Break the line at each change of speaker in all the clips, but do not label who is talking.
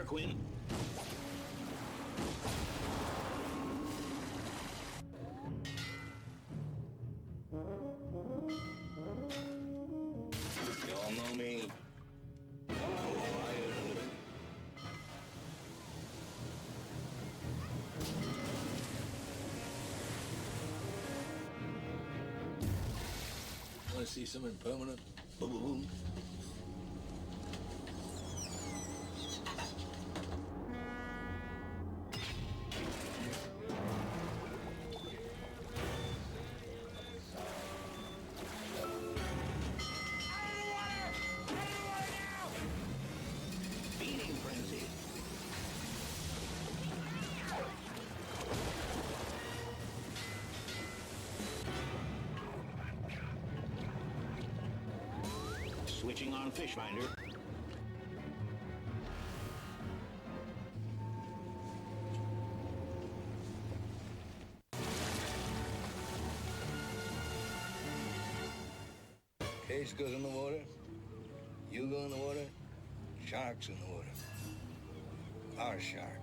Quinn. You all know me. Want to see something permanent? Boom, boom, boom. Switching on fish finder.
Cage goes in the water, you go in the water, shark's in the water. Our shark.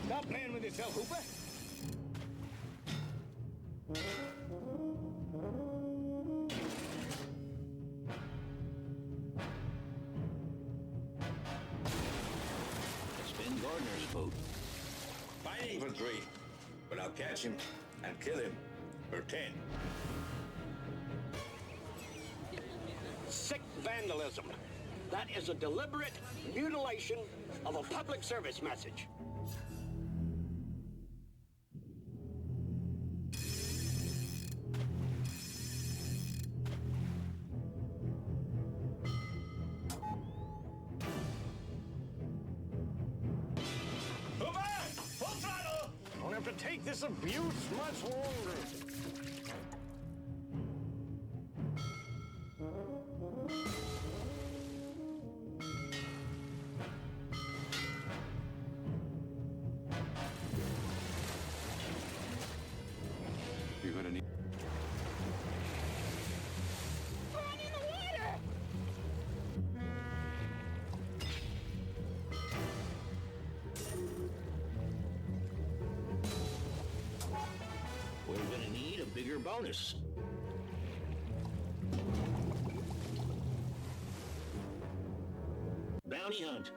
Stop playing with yourself, Hooper.
It's Ben Gardner's boat.
Fighting for 3, but I'll catch him and kill him for 10.
Sick vandalism. That is a deliberate mutilation of a public service message. Don't have to take this abuse much longer.
You're gonna need...
Run in the water!
We're gonna need a bigger bonus. Bounty hunt.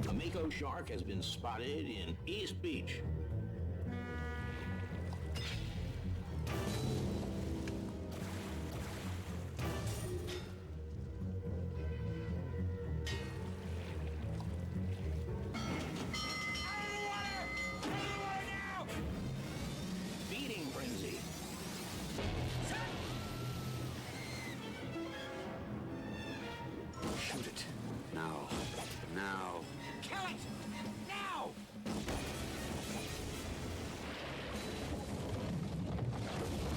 A mako shark has been spotted in East Beach. Feeding frenzy.
Shoot it. Now. Now.
Kill it! Now!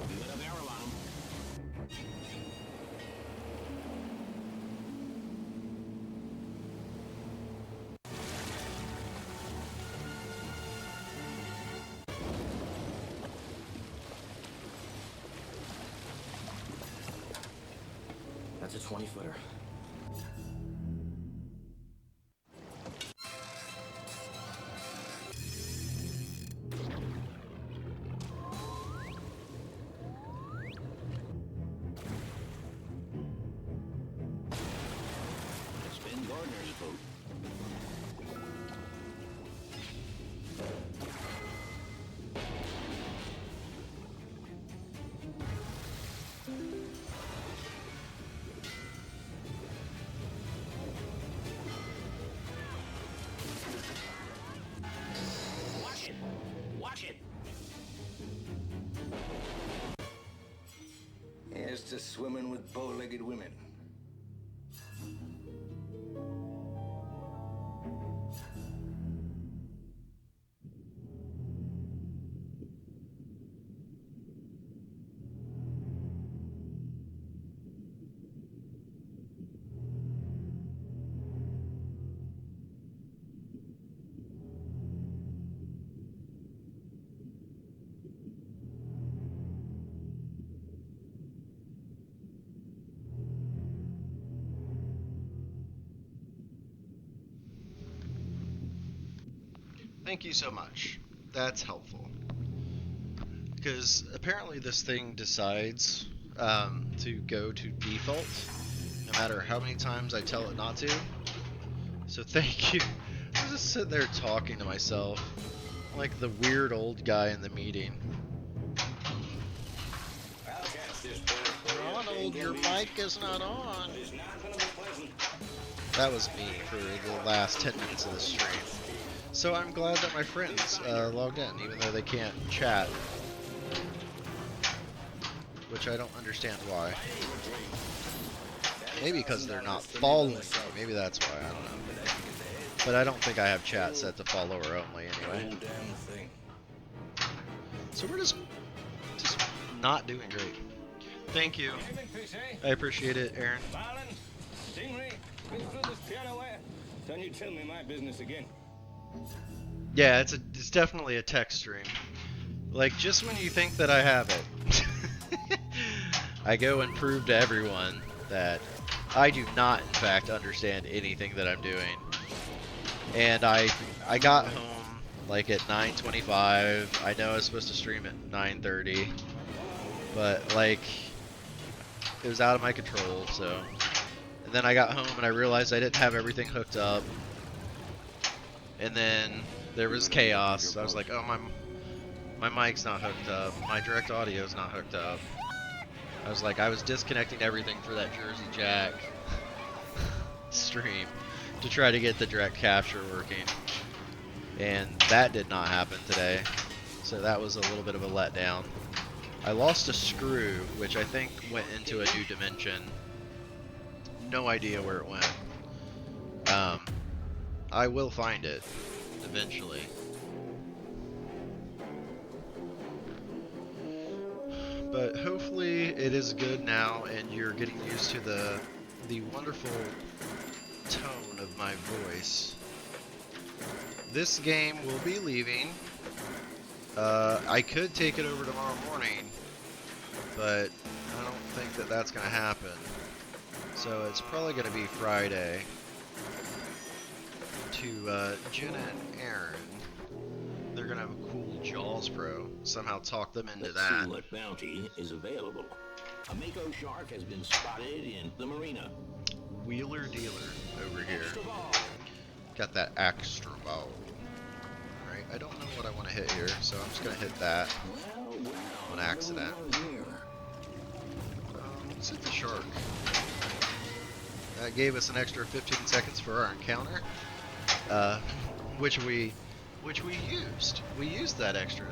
We got a barrel on him.
That's a 20-footer.
It's Ben Gardner's boat. Watch it! Watch it!
Here's to swimming with bow-legged women.
thank you so much. That's helpful. Because apparently this thing decides to go to default, no matter how many times I tell it not to. So thank you. I'm just sitting there talking to myself, like the weird old guy in the meeting.
I'll catch this bullet for you.
Ronald, your mic is not on.
It's not gonna be pleasant.
That was me for the last 10 minutes of the stream. So I'm glad that my friends logged in, even though they can't chat. Which I don't understand why. Maybe because they're not following me. Maybe that's why, I don't know. But I don't think I have chat set to follower only anyway.
Whole damn thing.
So we're just not doing great. Thank you. I appreciate it, Aaron.
Marlin, Stingray, been through this piano wire. Don't you tell me my business again.
Yeah, it's definitely a tech stream. Like, just when you think that I have it, I go and prove to everyone that I do not, in fact, understand anything that I'm doing. And I got home, like, at 9:25. I know I was supposed to stream at 9:30. But, like, it was out of my control, so... And then I got home and I realized I didn't have everything hooked up. And then there was chaos. I was like, oh, my mic's not hooked up. My direct audio's not hooked up. I was like, I was disconnecting everything for that Jersey Jack stream to try to get the direct capture working. And that did not happen today. So that was a little bit of a letdown. I lost a screw, which I think went into a new dimension. No idea where it went. I will find it eventually. But hopefully it is good now and you're getting used to the wonderful tone of my voice. This game will be leaving. I could take it over tomorrow morning, but I don't think that that's going to happen. So it's probably going to be Friday. To Jenna and Aaron, they're going to have a cool Jaws Pro. Somehow talk them into
Let's
that.
see what bounty is available. A Mako shark has been spotted in the marina.
Wheeler Dealer over here. Got that extra ball. Alright, I don't know what I want to hit here, so I'm just going to hit that on accident. Let's hit the shark. That gave us an extra 15 seconds for our encounter, which we used. We used that extra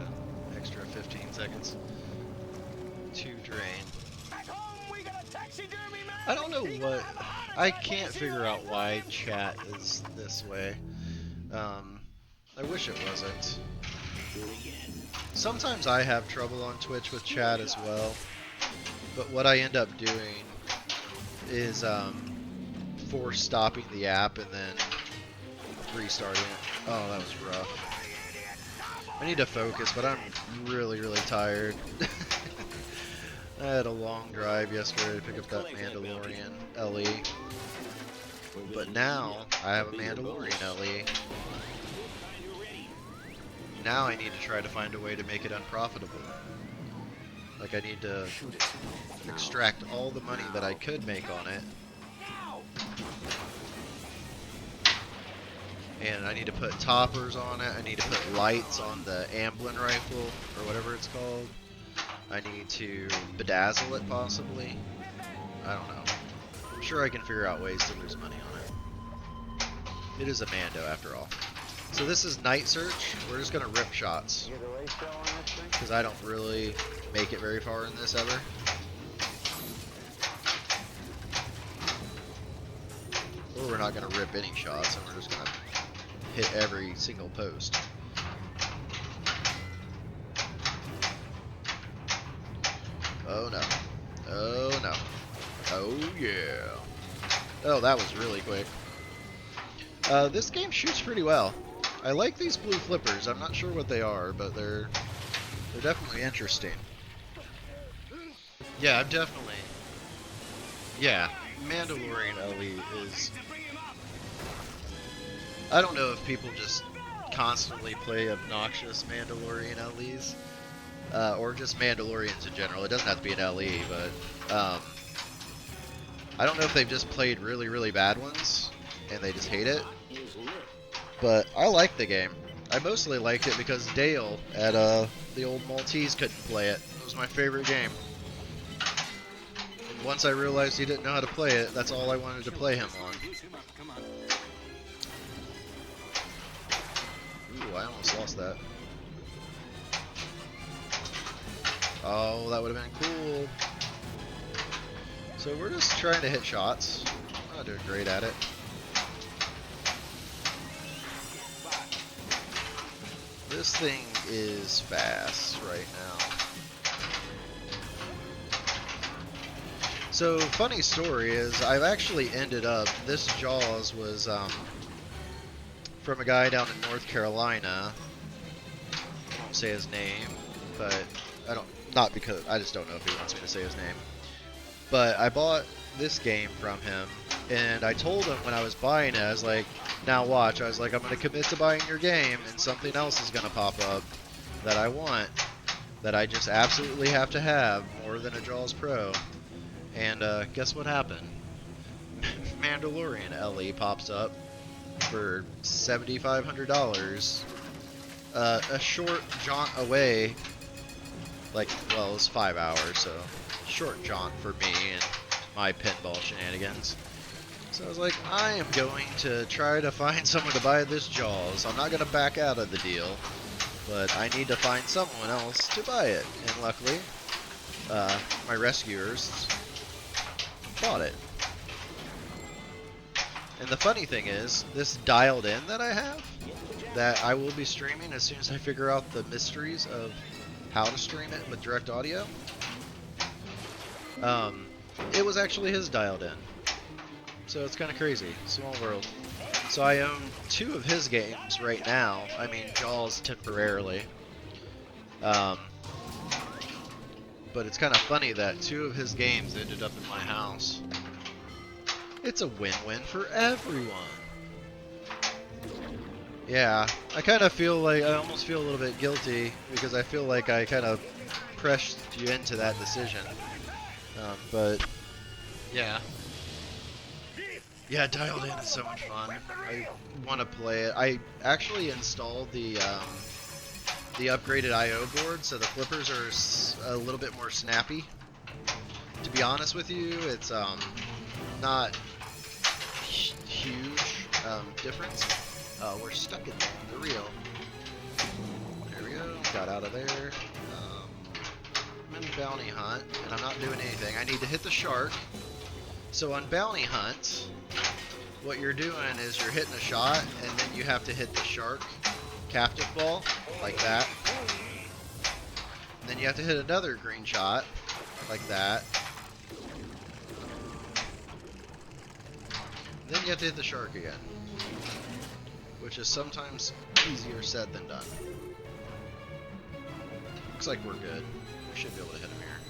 15 seconds to drain. I don't know what. I can't figure out why chat is this way. I wish it wasn't. Sometimes I have trouble on Twitch with chat as well, but what I end up doing is force stopping the app and then restarting it. Oh, that was rough. I need to focus, but I'm really, really tired. I had a long drive yesterday to pick up that Mandalorian LE. But now, I have a Mandalorian LE. Now I need to try to find a way to make it unprofitable. Like I need to extract all the money that I could make on it. And I need to put toppers on it. I need to put lights on the Amblin rifle, or whatever it's called. I need to bedazzle it, possibly. I don't know. I'm sure I can figure out ways to lose money on it. It is a Mando, after all. So this is Night Search. We're just going to rip shots. Because I don't really make it very far in this, ever. Or we're not going to rip any shots, and we're just going to hit every single post. Oh no. Oh no. Oh yeah. Oh, that was really quick. This game shoots pretty well. I like these blue flippers. I'm not sure what they are, but they're definitely interesting. Yeah, I'm definitely... Yeah, Mandalorian LE is... I don't know if people just constantly play obnoxious Mandalorian LEs. Or just Mandalorians in general. It doesn't have to be an LE, but I don't know if they've just played really, really bad ones and they just hate it. But I like the game. I mostly liked it because Dale at the old Maltese couldn't play it. It was my favorite game. And once I realized he didn't know how to play it, that's all I wanted to play him on. Ooh, I almost lost that. Oh, that would have been cool. So we're just trying to hit shots. I'm not doing great at it. This thing is fast right now. So, funny story is, I've actually ended up, this Jaws was from a guy down in North Carolina. I won't say his name, but not because, I just don't know if he wants me to say his name. But I bought this game from him, and I told him when I was buying it, I was like, now watch, I was like, I'm going to commit to buying your game, and something else is going to pop up that I want, that I just absolutely have to have, more than a Jaws Pro. And guess what happened? Mandalorian LE pops up for $7,500. A short jaunt away, like, well, it's 5 hours, so short jaunt for me and my pinball shenanigans. So I was like, I am going to try to find someone to buy this Jaws. I'm not going to back out of the deal, but I need to find someone else to buy it. And luckily, my rescuers bought it. And the funny thing is, this dialed in that I have, that I will be streaming as soon as I figure out the mysteries of how to stream it with direct audio, it was actually his dialed in. So it's kind of crazy. Small world. So I own 2 of his games right now. I mean, Jaws temporarily. But it's kind of funny that 2 of his games ended up in my house. It's a win-win for everyone. Yeah, I kind of feel like, I almost feel a little bit guilty because I feel like I kind of pressed you into that decision. But yeah. Yeah, Dialed In is so much fun. I want to play it. I actually installed the upgraded I/O board, so the flippers are a little bit more snappy. To be honest with you, it's not huge difference. We're stuck in the reel. There we go. Got out of there. I'm in Bounty Hunt, and I'm not doing anything. I need to hit the shark. So on Bounty Hunt, what you're doing is you're hitting a shot, and then you have to hit the shark captive ball, like that. And then you have to hit another green shot, like that. And then you have to hit the shark again, which is sometimes easier said than done. Looks like we're good. We should be able to hit him here.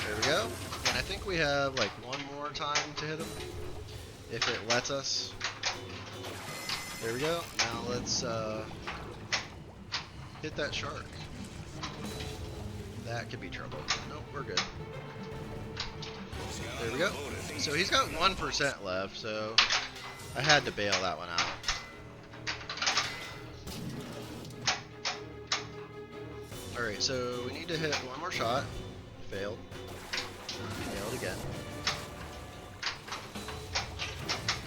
There we go. And I think we have like one more time to hit him, if it lets us. There we go. Now let's hit that shark. That could be trouble. Nope, we're good. There we go. So he's got 1% left, so I had to bail that one out. Alright, so we need to hit one more shot. Failed. Failed again.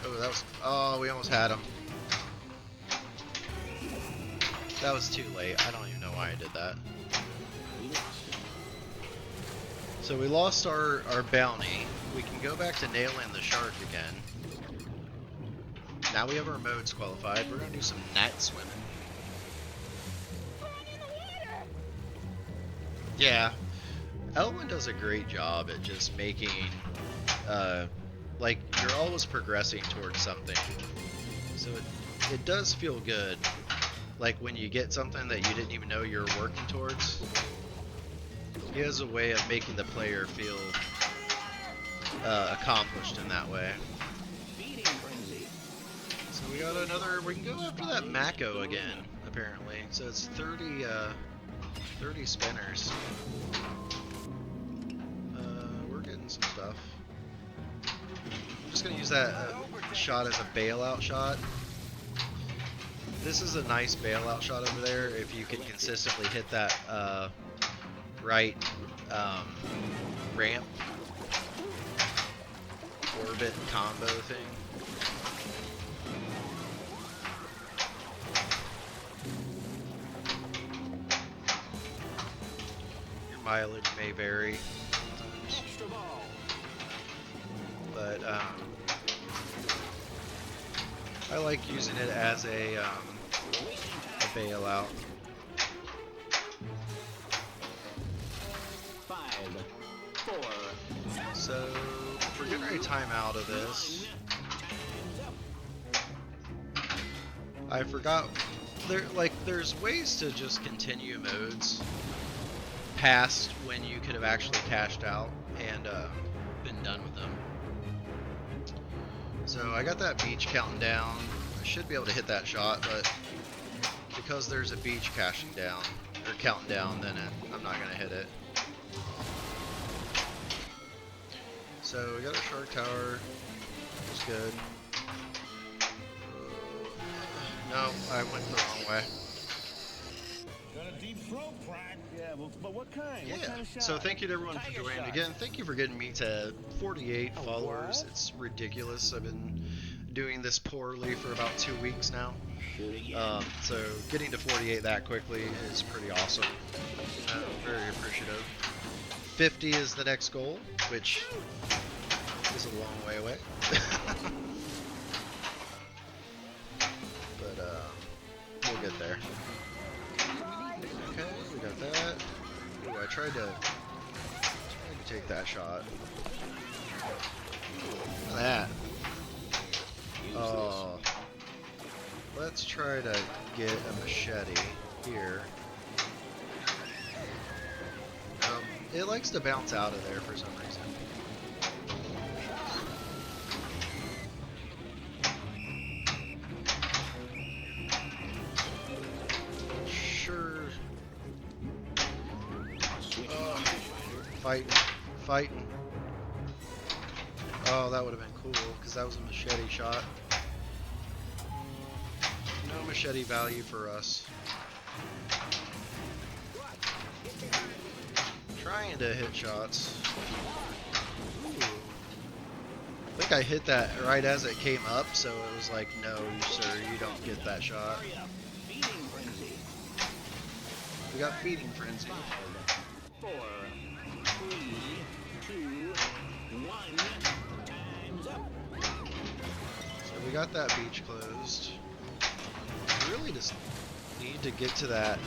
Oh, that was... Oh, we almost had him. That was too late. I don't even know why I did that. So we lost our bounty. We can go back to nailing the shark again. Now we have our modes qualified. We're going to do some net swimming. Yeah. Elwin does a great job at just making, like, you're always progressing towards something. So it does feel good. Like when you get something that you didn't even know you were working towards. He has a way of making the player feel accomplished in that way. So we got another. We can go after that Mako again, apparently. So it's 30 spinners. We're getting some stuff. I'm just gonna use that shot as a bailout shot. This is a nice bailout shot over there if you can consistently hit that right ramp orbit combo thing. Your mileage may vary,
Extra ball.
but I like using it as a bailout.
5, 4.
So we're getting ready to time out of this. I forgot there's ways to just continue modes past when you could have actually cashed out and been done with them. So I got that beach counting down. I should be able to hit that shot, but because there's a beach cashing down or counting down, then I'm not gonna hit it. So we got a shark tower. It's good. No, I went the wrong way.
Got a deep throat crack. Yeah, but what kind?
Yeah.
What kind of shot?
So thank you to everyone for
Tiger
joining
shot.
again. Thank you for getting me to 48
Oh,
followers.
what?
It's ridiculous. I've been doing this poorly for about 2 weeks now.
Shoot again.
So getting to 48 that quickly is pretty awesome. Very appreciative. 50 is the next goal, which is a long way away. But we'll get there. Okay, we got that. Ooh, I tried to take that shot. Look at that. Oh. Let's try to get a machete here. It likes to bounce out of there for some reason. Sure. Fighting. Oh, that would have been cool, because that was a machete shot. No machete value for us. Trying to hit shots. Ooh. I think I hit that right as it came up, so it was like, no, sir, you don't get that shot.
Hurry up. Feeding frenzy.
We got feeding frenzy.
4, 3, 2, 1. Time's up.
So we got that beach closed. We really just need to get to that.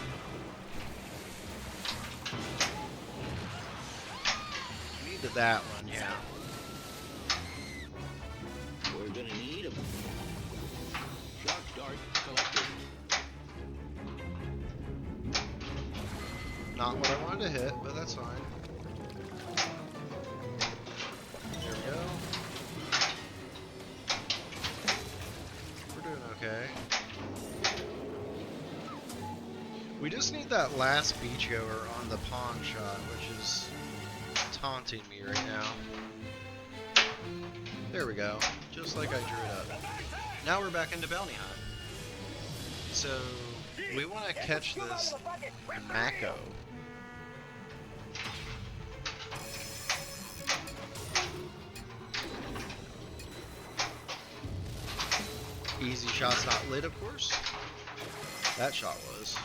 Need to that one, yeah.
We're gonna need 'em. Shark dart collected.
Not what I wanted to hit, but that's fine. There we go. We're doing okay. We just need that last beachgoer on the pawn shot, which is taunting me right now. There we go. Just like I drew it up. Now we're back into bounty hunt. So we want to catch this Mako. Easy shot's not lit, of course. That shot was.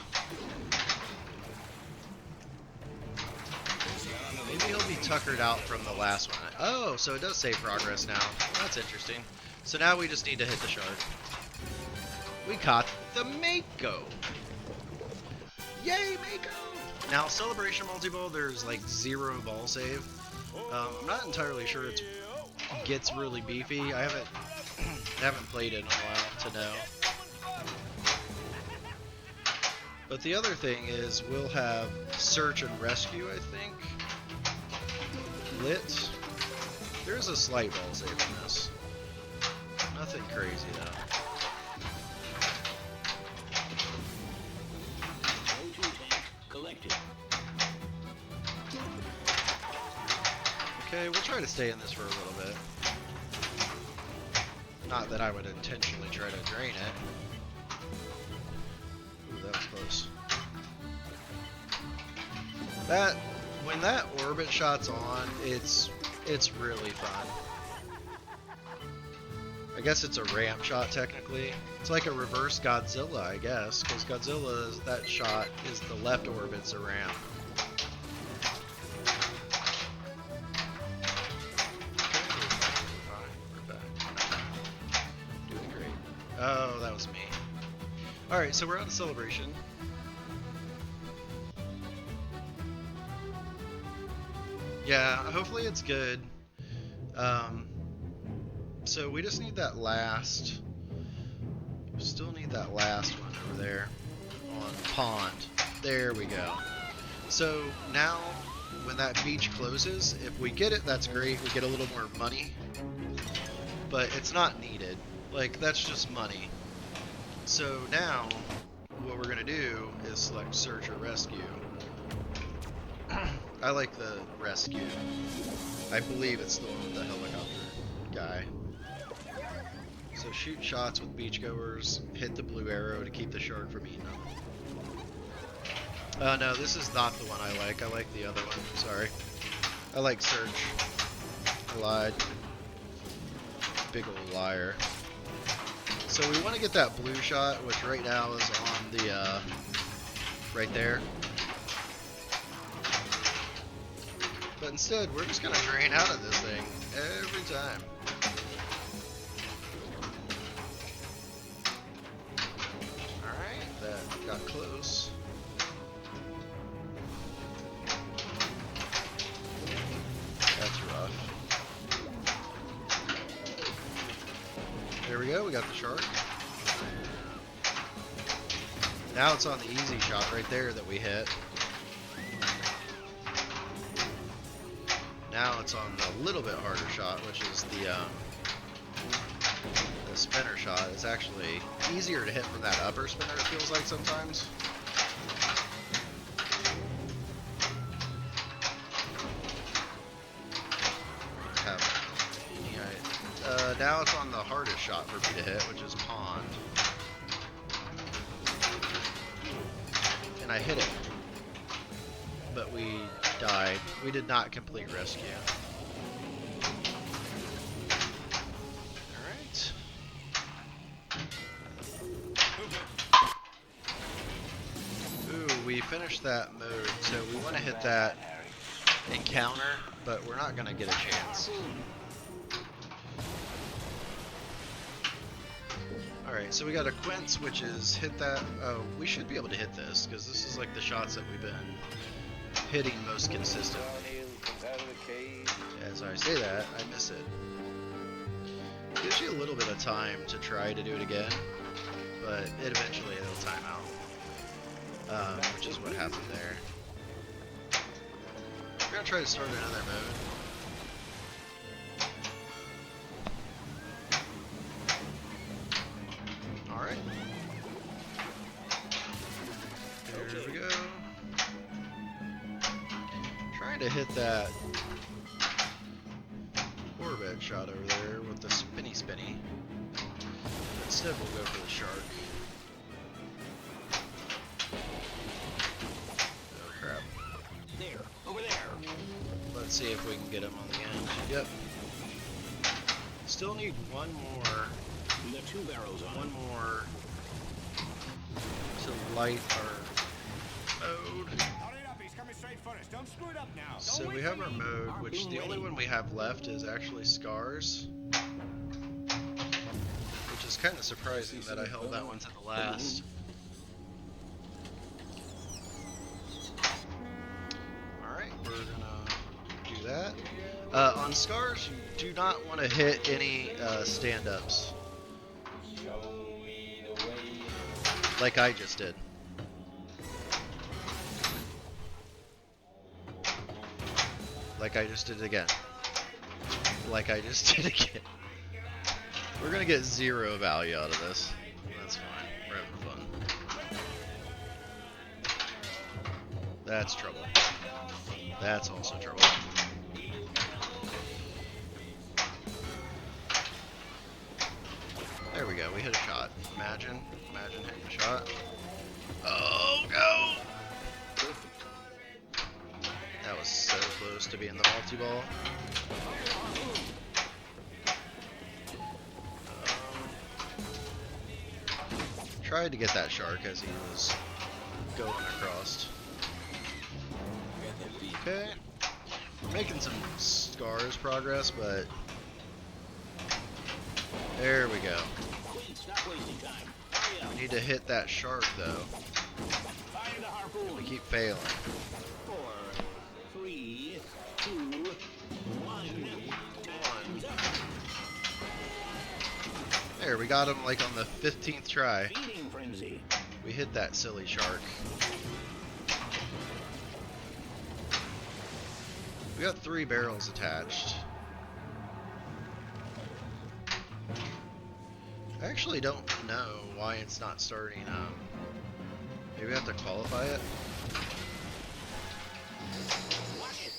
Maybe he'll be tuckered out from the last one. Oh, so it does say progress now. That's interesting. So now we just need to hit the shark. We caught the Mako. Yay, Mako! Now, Celebration Multi-Ball, there's like 0 ball save. I'm not entirely sure it gets really beefy. I haven't played it in a while to know. But the other thing is we'll have search and rescue, I think. Lit. There's a slight ball save on this. Nothing crazy though.
activated.
Okay, we'll try to stay in this for a little bit. Not that I would intentionally try to drain it. Ooh, that was close. When that orbit shot's on, it's really fun. I guess it's a ramp shot technically. It's like a reverse Godzilla, I guess, because Godzilla's that shot is the left orbit's a ramp. We're back. Doing great. Oh, that was me. Alright, so we're on a celebration. Yeah, hopefully it's good. So we just need that last. Still need that last one over there on pond. There we go. So now, when that beach closes, if we get it, that's great. We get a little more money, but it's not needed. Like, that's just money. So now, what we're gonna do is select search or rescue. I like the rescue. I believe it's the one with the helicopter guy. So shoot shots with beachgoers, hit the blue arrow to keep the shark from eating them. No, this is not the one I like. I like the other one. Sorry. I like search. I lied. Big old liar. So we want to get that blue shot, which right now is on the, right there. But instead, we're just going to drain out of this thing every time. Alright, that got close. That's rough. There we go, we got the shark. Now it's on the easy shot right there that we hit. Now it's on the little bit harder shot, which is the spinner shot. It's actually easier to hit from that upper spinner, it feels like sometimes. Now it's on the hardest shot for me to hit, which is pond. And I hit it. But we died. We did not complete rescue. Alright. Ooh, we finished that mode, so we want to hit that encounter, but we're not going to get a chance. Alright, so we got a Quince, which is hit that. Oh, we should be able to hit this, because this is like the shots that we've been hitting most consistently. As I say that, I miss it. Gives you a little bit of time to try to do it again, but it eventually it'll time out, which is what happened there. We're gonna try to start another mode. Alright. There we go. Trying to hit that orbit shot over there with the spinny. Instead we'll go for the shark. Oh crap.
There, over there.
Let's see if we can get him on the end. Yep. Still need one more.
We got 2 barrels on.
One more to light our mode.
He's coming straight for us. Don't screw it up now.
So we have our mode, which the only one we have left is actually Scars. Which is kind of surprising that I held that one to the last. Alright, we're gonna do that. On Scars, you do not want to hit any stand-ups. Like I just did. Like I just did again. Like I just did again. We're gonna get 0 value out of this. That's fine. We're having fun. That's trouble. That's also trouble. There we go. We hit a shot. Imagine hitting a shot. Oh no! That was so close to being the multi-ball. Tried to get that shark as he was going across. Okay. We're making some scars progress, but there we go.
Quinn, stop wasting time. Hurry up.
We need to hit that shark though.
Fire the harpoon.
We keep failing.
4, 3, 2, 1. Time's up.
There, we got him like on the 15th try.
Feeding frenzy.
We hit that silly shark. We got 3 barrels attached. I actually don't know why it's not starting. Maybe I have to qualify it.
Watch it.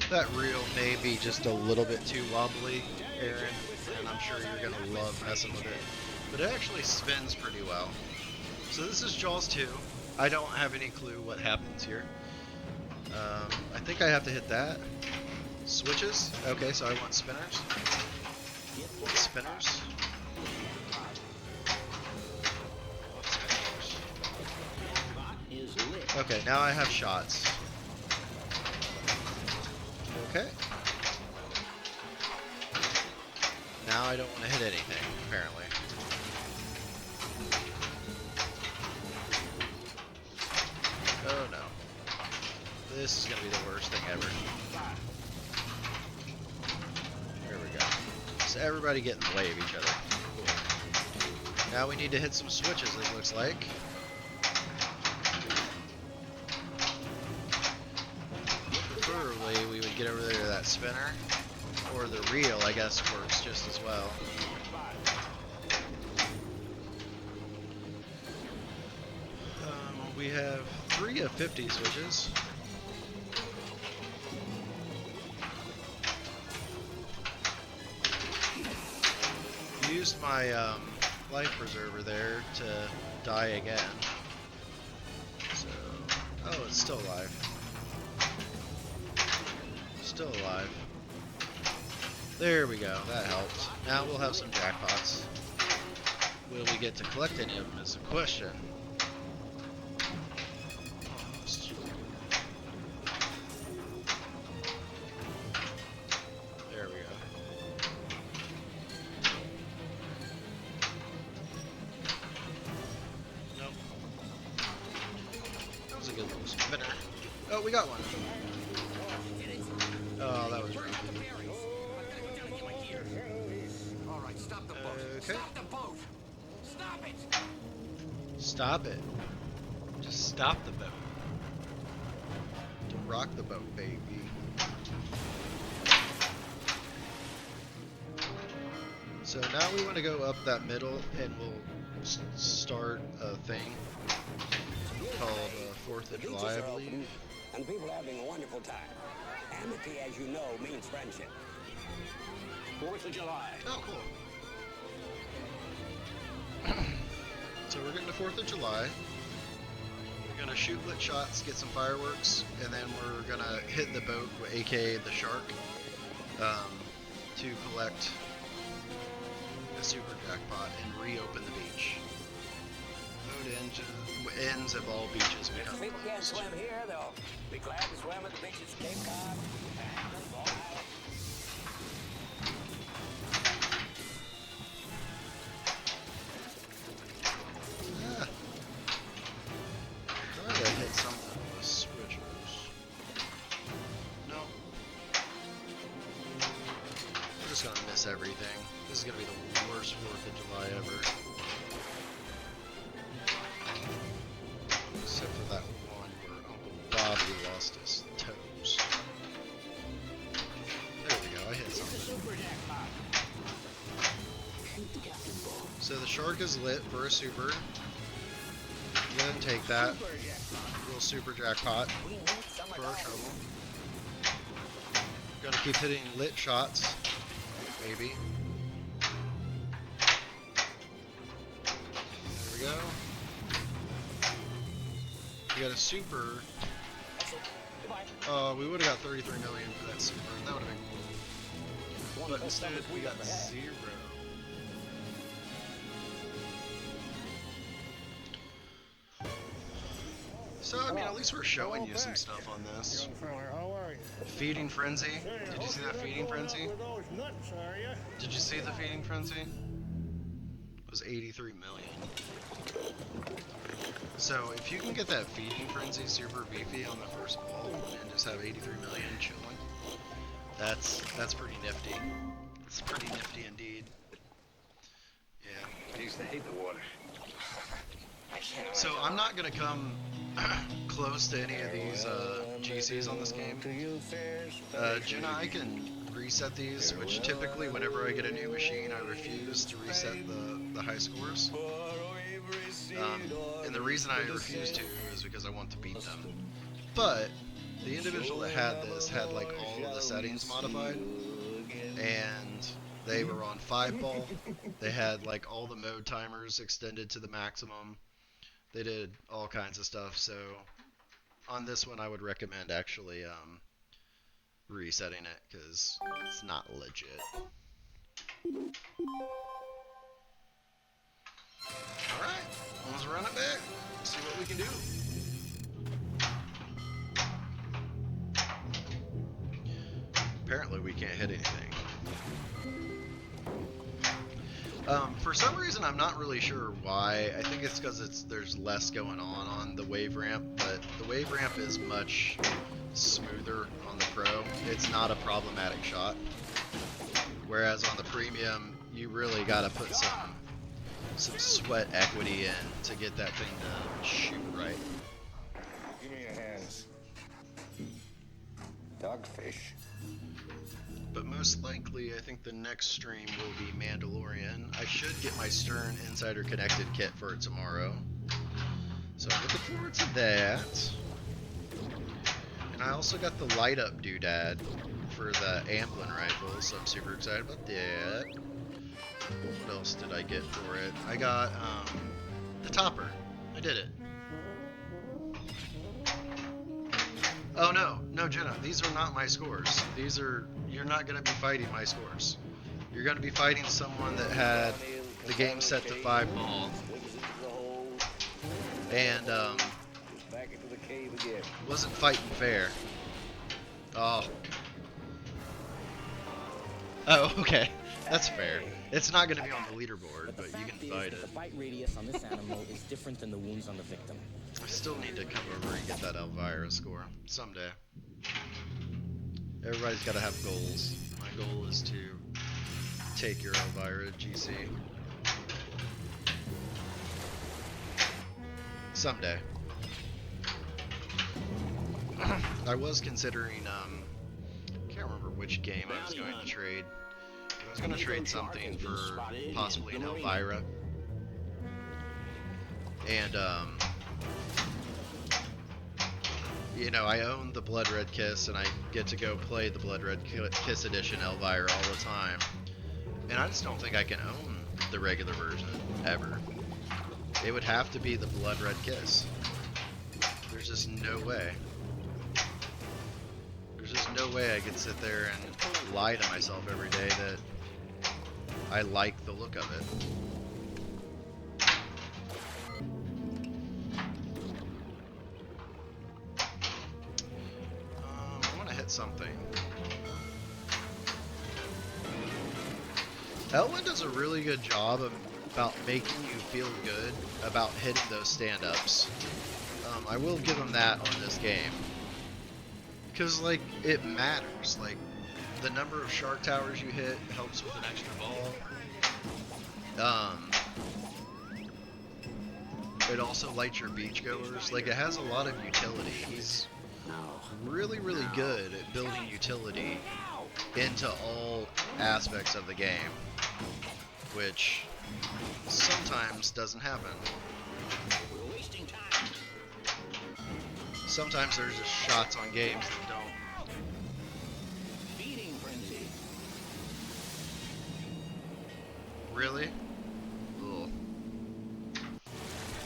That reel may be just a little bit too wobbly, Aaron, and I'm sure you're gonna love messing with it. But it actually spins pretty well. So this is Jaws 2. I don't have any clue what happens here. I think I have to hit that. Switches. Okay, so I want spinners. Spinners.
Spot is lit.
Okay, now I have shots. Okay. Now I don't want to hit anything, apparently. Oh no. This is going to be the worst thing ever. There we go. So everybody get in the way of each other. Cool. Now we need to hit some switches, it looks like. Preferably, we would get over there to that spinner. Or the reel, I guess, works just as well. We have 3 of 50 switches. Used my life preserver there to die again. So, oh, it's still alive. Still alive. There we go, that helped. Now we'll have some jackpots. Will we get to collect any of them is the question. Almost. There we go. Nope. That was a good little spinner. Oh, we got one. Oh, that was rough.
All right, stop the boat.
Okay.
Stop the boat. Stop it.
Stop it. Just stop the boat. Don't rock the boat, baby. So now we want to go up that middle and we'll start a thing called 4th of July, I believe.
And people are having a wonderful time. Amity, as you know, means friendship.
4th of July.
Oh, cool. So we're getting to 4th of July. We're gonna shoot lit shots, get some fireworks, and then we're gonna hit the boat, aka the shark, to collect a super jackpot and reopen the beach. Boat ends of all beaches become
People can't
closed.
swim here, they'll be glad to swim at the beaches of Cape Cod.
Try to hit something with switchers. No. We're just gonna miss everything. This is gonna be the worst 4th of July ever. Except for that one where Uncle lost his toes. There we go, I hit something.
Super jackpot.
So the shark is lit for a super. Go ahead and take that. Little super jackpot for our trouble. Gotta keep hitting lit shots. Maybe. There we go. We got a super. We would have got 33 million for that super. That would have been cool. But instead, we got 0. So, I mean, at least we're showing you some stuff on this.
Young feller, how are you?
Feeding Frenzy. Did you see that Feeding Frenzy?
With those nuts, are you?
Did you see the Feeding Frenzy? It was 83 million. So, if you can get that Feeding Frenzy super beefy on the first ball and just have 83 million chilling, that's pretty nifty. It's pretty nifty indeed. Yeah.
I used to hate the water.
So I'm not gonna come close to any of these GCs on this game. Jenna, I can reset these, which typically whenever I get a new machine, I refuse to reset the high scores. And the reason I refuse to is because I want to beat them. But the individual that had this had like all of the settings modified, and they were on 5-ball. They had like all the mode timers extended to the maximum. They did all kinds of stuff, so on this one I would recommend actually resetting it, because it's not legit. Alright, let's run it back, see what we can do. Apparently we can't hit anything. For some reason, I'm not really sure why. I think it's because there's less going on the wave ramp, but the wave ramp is much smoother on the Pro. It's not a problematic shot. Whereas on the Premium, you really got to put some sweat equity in to get that thing to shoot right.
Give me your hands. Dogfish.
But most likely, I think the next stream will be Mandalorian. I should get my Stern Insider Connected kit for it tomorrow. So I'm looking forward to that. And I also got the light up doodad for the Amblin rifle, so I'm super excited about that. What else did I get for it? I got the topper. I did it. Oh no, Jenna, these are not my scores. You're not gonna be fighting my scores. You're gonna be fighting someone that had the game set to 5-ball. And
Back into the cave again.
wasn't fighting fair. Oh, okay. That's fair. It's not gonna be on the leaderboard, but you can fight it.
The bite radius on this animal is different than the wounds on the victim.
I still need to come over and get that Elvira score someday. Everybody's got to have goals. My goal is to take your Elvira GC. Someday. I was considering, can't remember which game I was going to trade. I was going to trade something for possibly an Elvira. And, you know, I own the Blood Red Kiss, and I get to go play the Blood Red Kiss Edition Elvira all the time. And I just don't think I can own the regular version, ever. It would have to be the Blood Red Kiss. There's just no way. There's just no way I could sit there and lie to myself every day that I like the look of it. Something. Elwyn does a really good job about making you feel good about hitting those stand-ups. I will give him that on this game. Because, like, it matters. Like, the number of shark towers you hit helps with an extra ball. It also lights your beachgoers. Like, it has a lot of utility. really, really good at building utility into all aspects of the game, which sometimes doesn't happen.
We're wasting time.
Sometimes there's just shots on games that don't.
Feeding frenzy.
Really? Ugh.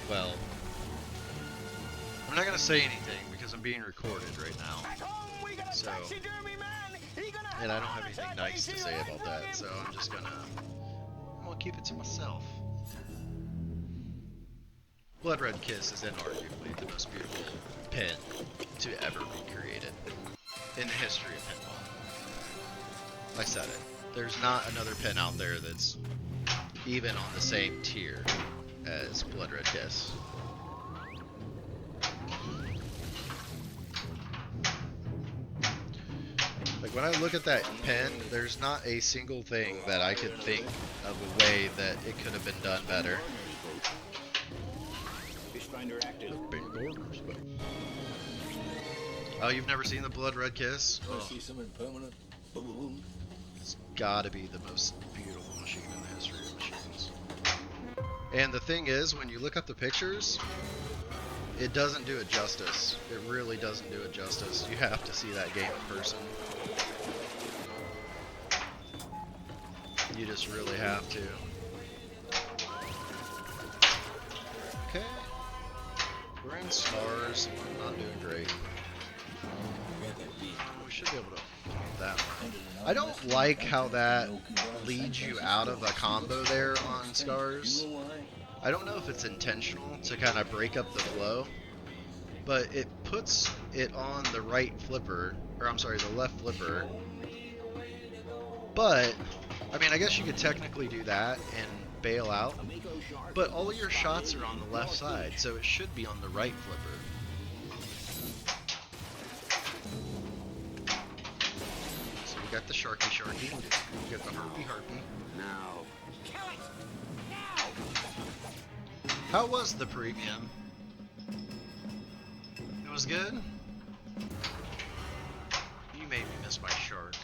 Well, I'm not gonna say anything because I'm being recorded right now. So, and I don't have anything nice to say about that, so I'm just gonna keep it to myself. Blood Red Kiss is inarguably the most beautiful pin to ever be created in the history of pinball. I said it. There's not another pin out there that's even on the same tier as Blood Red Kiss. Like, when I look at that pin, there's not a single thing that I could think of a way that it could have been done better.
Fishfinder active.
Oh, you've never seen the Blood Red Kiss?
I
Oh,
see something permanent. Boom, boom, boom.
it's gotta be the most beautiful machine in the history of machines. And the thing is, when you look up the pictures, it doesn't do it justice. It really doesn't do it justice. You have to see that game in person. You just really have to. Okay. We're in stars. We're not doing great. We should be able to get that one. I don't like how that leads you out of a combo there on Scars. I don't know if it's intentional to kind of break up the flow, but it puts it on the right flipper, or I'm sorry, the left flipper. But, I mean, I guess you could technically do that and bail out, but all your shots are on the left side, so it should be on the right flipper. So we got the Sharky, we got the Harpy.
Now.
How was the premium? It was good? You made me miss my shark.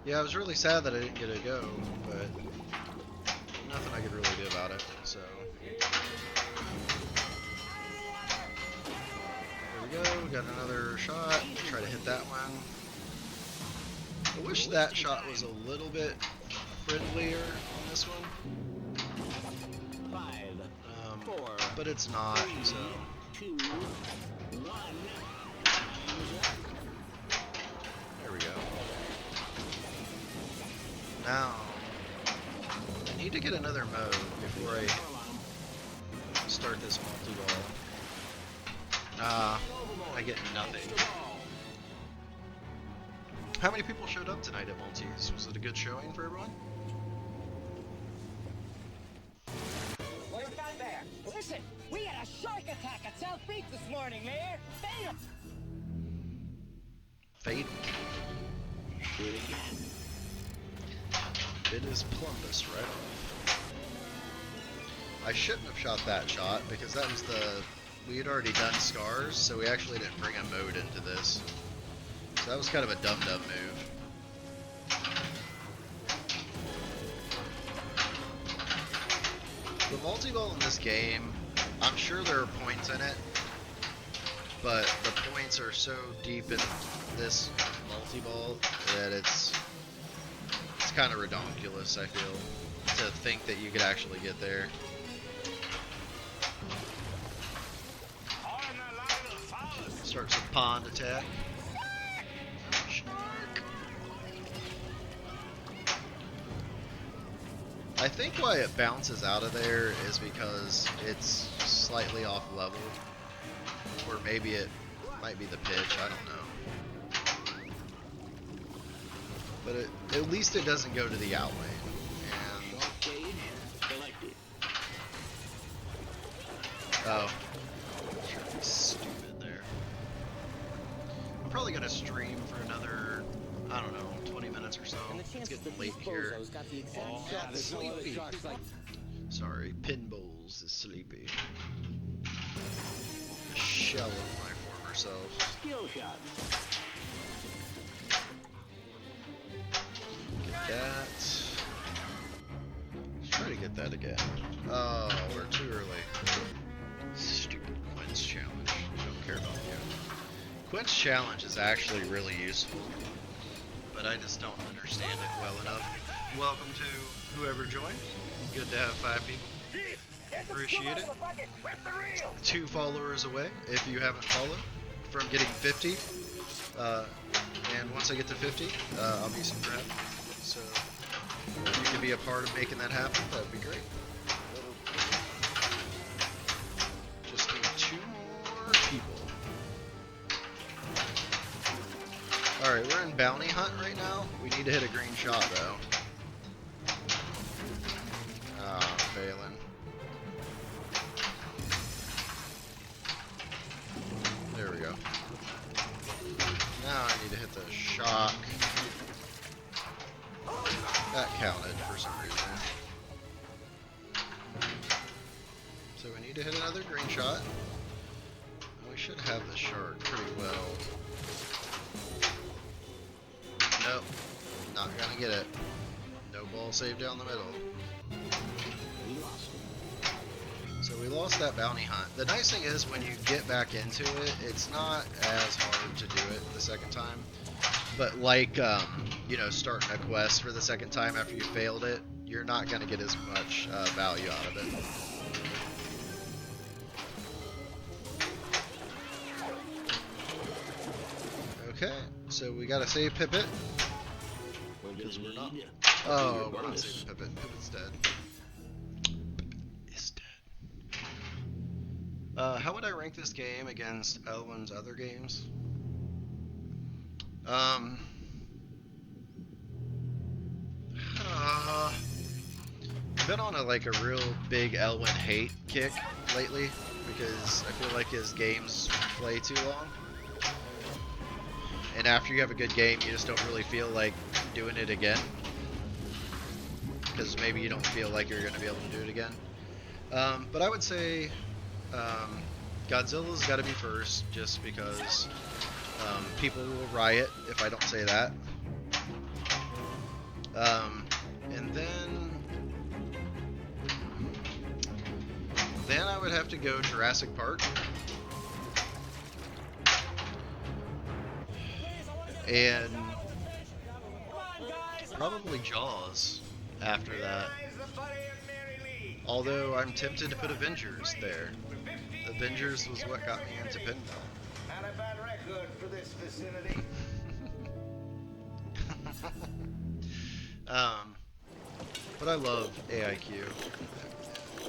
Yeah, I was really sad that I didn't get to go, but nothing I could really do about it, so. There we go, we got another shot. Try to hit that one. I wish that shot was a little bit friendlier on this one.
5, 4,
but it's not, so.
2, 1.
There we go. Now, I need to get another mode before I start this multi-ball. I get nothing. How many people showed up tonight at Maltese? Was it a good showing for everyone?
What have we got there? Listen, we had a shark attack at South Beach this morning, Mayor. Fatal.
Fatal.
Do it again.
It is Plumbus right off. I shouldn't have shot that shot because that was we had already done Scars, so we actually didn't bring a mode into this. So that was kind of a dumb move. The multi-ball in this game, I'm sure there are points in it, but the points are so deep in this multi-ball that it's kind of redonkulous, I feel, to think that you could actually get there. Starts a pond attack. Shark. I think why it bounces out of there is because it's slightly off level, or maybe it might be the pitch, I don't know. But at least it doesn't go to the outlane. And
Shark cage selected.
oh, sure, stupid there. I'm probably gonna stream for another, I don't know, 20 minutes or so.
And the
It's
chances
getting
that
late
these
here.
bozos got the exact
Oh,
shot
it's
that no other
sleepy.
sharks like.
Sorry, Pinballs is sleepy. a shell of my former self.
Skill shot.
Get that. Let's try to get that again. Oh, we're too early. Stupid Quint's challenge. Don't care about you. Quint's challenge is actually really useful, but I just don't understand it well enough. Welcome to whoever joined. Good to have 5 people. Appreciate it. 2 followers away if you haven't followed from getting 50. And once I get to 50, I'll be super happy. So if you can be a part of making that happen, that would be great. Just need 2 more people. Alright, we're in bounty hunt right now. We need to hit a green shot though. Ah, failing. There we go. Now I need to hit the shock. That counted for some reason. So we need to hit another green shot. And we should have the shark pretty well. Nope. Not gonna get it. No ball saved down the middle. So we lost that bounty hunt. The nice thing is when you get back into it, it's not as hard to do it the second time. But like, you know, starting a quest for the second time after you failed it, you're not going to get as much value out of it. Okay, so we got to save Pippet. Because we're not... Oh, we're not saving Pippet. Pippet's dead. Pippet is dead. How would I rank this game against Elwyn's other games? I've been on a real big Elwyn hate kick lately because I feel like his games play too long. And after you have a good game, you just don't really feel like doing it again. Because maybe you don't feel like you're going to be able to do it again. But I would say Godzilla's got to be first, just because people will riot if I don't say that. And then I would have to go Jurassic Park. And probably Jaws after that. Although I'm tempted to put Avengers there. Avengers was what got me into pinball.
Not a bad record for this vicinity.
But I love AIQ.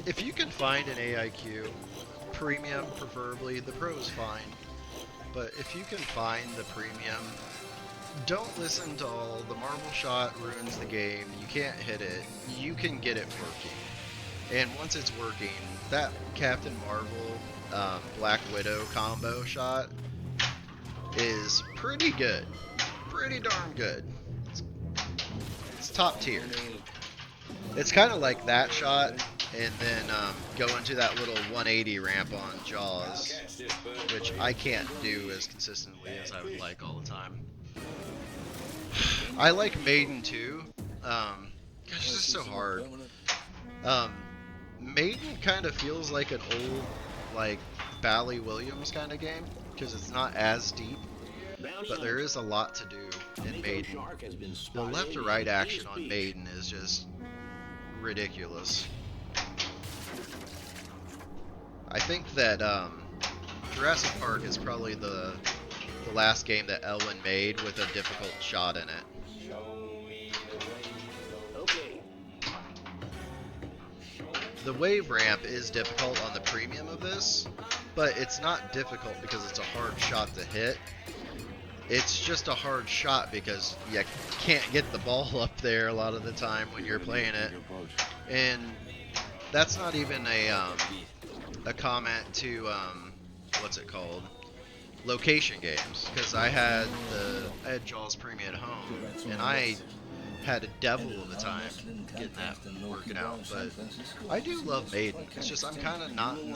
If you can find an AIQ, premium preferably, the Pro is fine. But if you can find the premium, don't listen to all the marble shot ruins the game. You can't hit it. You can get it working. And once it's working, that Captain Marvel Black Widow combo shot is pretty good. Pretty darn good. It's top tier. It's kind of like that shot, and then go into that little 180 ramp on Jaws, which I can't do as consistently as I would like all the time. I like Maiden too. Gosh, this is so hard. Maiden kind of feels like an old, like, Bally Williams kind of game, because it's not as deep, but there is a lot to do in Maiden. The left to right action on Maiden is just ridiculous. I think that Jurassic Park is probably the last game that Elwyn made with a difficult shot in it.
Okay.
The wave ramp is difficult on the premium of this, but it's not difficult because it's a hard shot to hit. It's just a hard shot because you can't get the ball up there a lot of the time when you're playing it. And that's not even a comment to what's it called? Location games, because I had Jaws Premium at home, and I had a devil of a time getting that working out. But I do love Maiden. It's just I'm kind of not in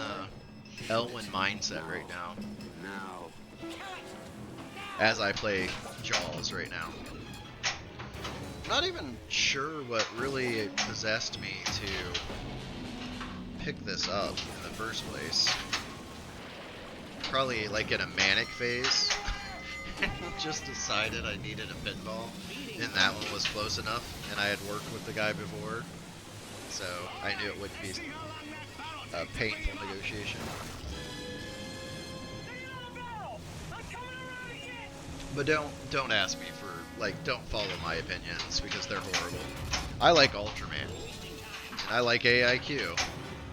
Elwyn mindset right now
Now.
as I play Jaws right now. Not even sure what really possessed me to pick this up in the first place. Probably like in a manic phase. Just decided I needed a pinball, and that one was close enough, and I had worked with the guy before, so I knew it wouldn't be a painful negotiation. But don't ask me for, like, don't follow my opinions, because they're horrible. I like Ultraman, and I like AIQ,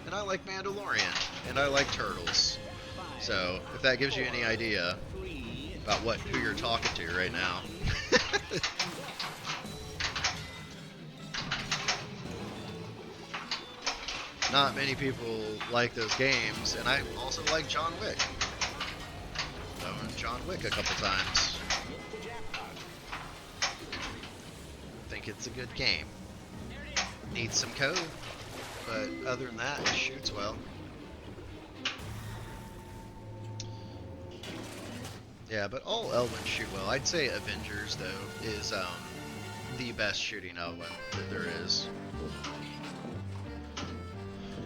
and I like Mandalorian, and I like Turtles. So, if that gives you any idea about who you're talking to right now. Not many people like those games, and I also like John Wick. I owned John Wick a couple times. Think it's a good game. Needs some code, but other than that, it shoots well. Yeah, but all Elwyn shoot well. I'd say Avengers, though, is the best shooting Elwyn that there is.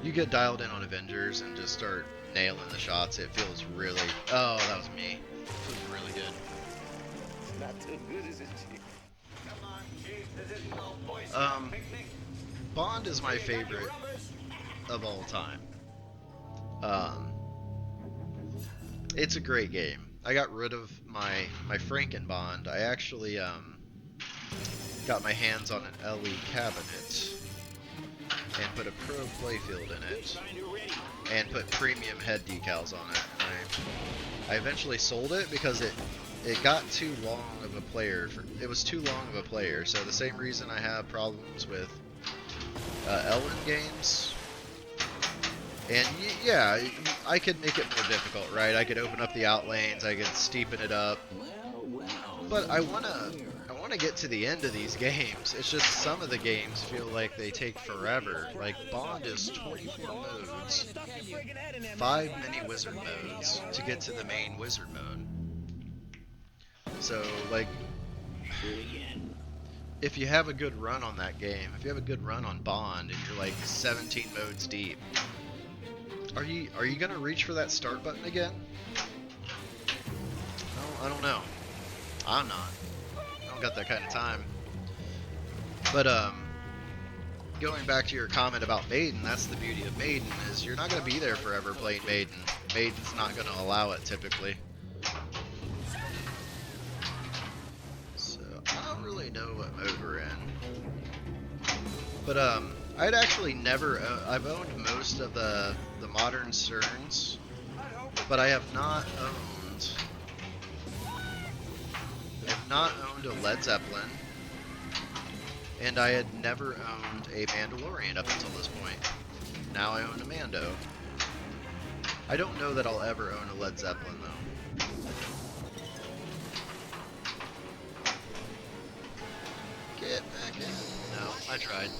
You get dialed in on Avengers and just start nailing the shots. It feels really... Oh, that was me. It feels really good.
Not too good, is it, Chief?
Bond is my favorite of all time. It's a great game. I got rid of my Franken Bond. I actually got my hands on an LE cabinet and put a Pro playfield in it and put premium head decals on it. I eventually sold it because it got too long of a player. It was too long of a player. So the same reason I have problems with Elwyn games. And yeah, I could make it more difficult, right? I could open up the outlanes, I could steepen it up. But I wanna get to the end of these games. It's just some of the games feel like they take forever. Like Bond is 24 modes, 5 mini wizard modes to get to the main wizard mode. So like, if you have a good run on that game, if you have a good run on Bond and you're like 17 modes deep, are you gonna reach for that start button again? No, I don't know. I'm not. I don't got that kind of time. But going back to your comment about Maiden, that's the beauty of Maiden, is you're not gonna be there forever playing Maiden. Maiden's not gonna allow it typically. So I don't really know what mode we're in. But I'd actually never. I've owned most of the modern Sterns, but I have not owned. A Led Zeppelin, and I had never owned a Mandalorian up until this point. Now I own a Mando. I don't know that I'll ever own a Led Zeppelin though. Get back in. No, I tried.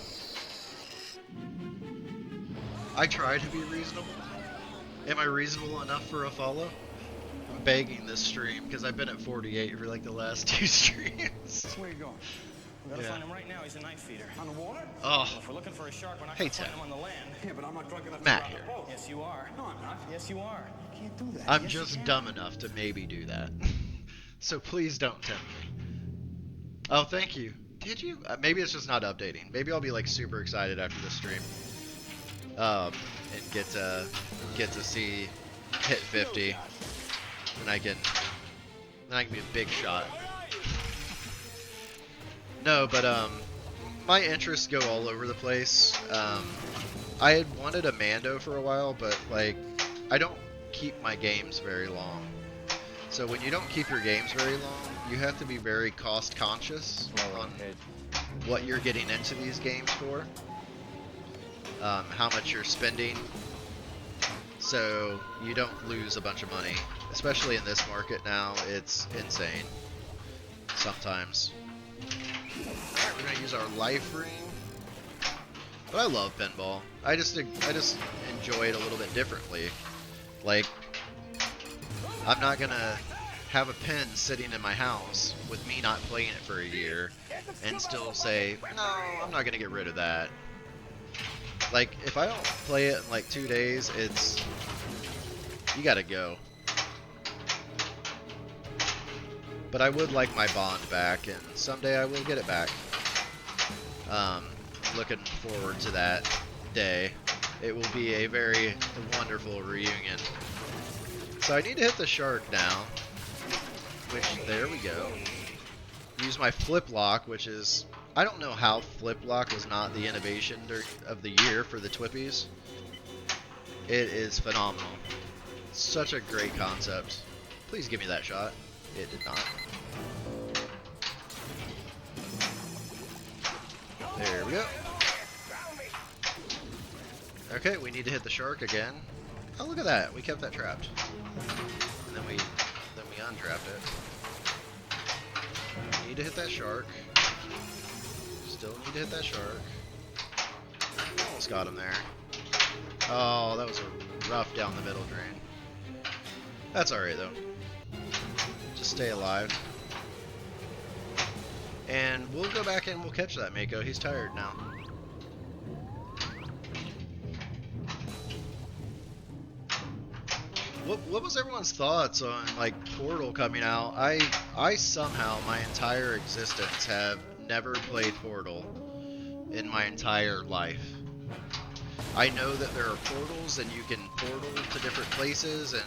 I try to be reasonable. Am I reasonable enough for a follow? I'm begging this stream because I've been at 48 for like the last 2 streams.
Where you going?
We gotta find him right now. He's a night feeder.
On the water?
Oh,
If we're looking for a shark, we're not
Hey,
gonna find
Tim.
him on the land.
Yeah, but I'm not drunk enough
Matt
to
here.
drive the boat.
Yes, you are.
No, I'm not.
Yes, you are.
I can't do that.
I'm
Yes, you
just
can.
dumb enough to maybe do that. So please don't tempt me. Oh, thank you. Did you? Maybe it's just not updating. Maybe I'll be like super excited after this stream. And get to see hit 50. And I can be a big shot. No, but my interests go all over the place. I had wanted a Mando for a while, but like I don't keep my games very long. So when you don't keep your games very long, you have to be very cost conscious on what you're getting into these games for. How much you're spending, so you don't lose a bunch of money. Especially in this market now, it's insane. Sometimes. Alright, we're gonna use our life ring. But I love pinball. I just enjoy it a little bit differently. Like, I'm not gonna have a pen sitting in my house with me not playing it for a year and still say, no, I'm not gonna get rid of that. Like, if I don't play it in like 2 days, you gotta go. But I would like my Bond back, and someday I will get it back. Looking forward to that day. It will be a very wonderful reunion. So I need to hit the shark now. Which, there we go. Use my flip lock, which is... I don't know how flip lock was not the innovation of the year for the Twippies. It is phenomenal. Such a great concept. Please give me that shot. It did not. There we go. Okay, we need to hit the shark again. Oh, look at that. We kept that trapped. And then we untrapped it. Need to hit that shark. Still need to hit that shark. Almost got him there. Oh, that was a rough down the middle drain. That's alright though. Just stay alive. And we'll go back and we'll catch that Mako. He's tired now. What was everyone's thoughts on like Portal coming out? I somehow my entire existence have never played Portal in my entire life. I know that there are portals and you can portal to different places and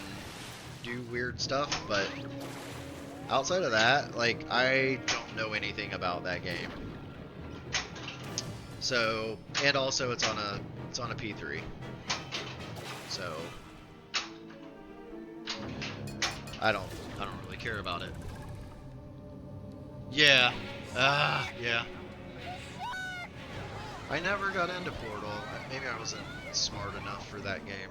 do weird stuff, but outside of that, like, I don't know anything about that game. So, and also it's on a P3. So I don't really care about it. Yeah. Yeah. I never got into Portal. Maybe I wasn't smart enough for that game.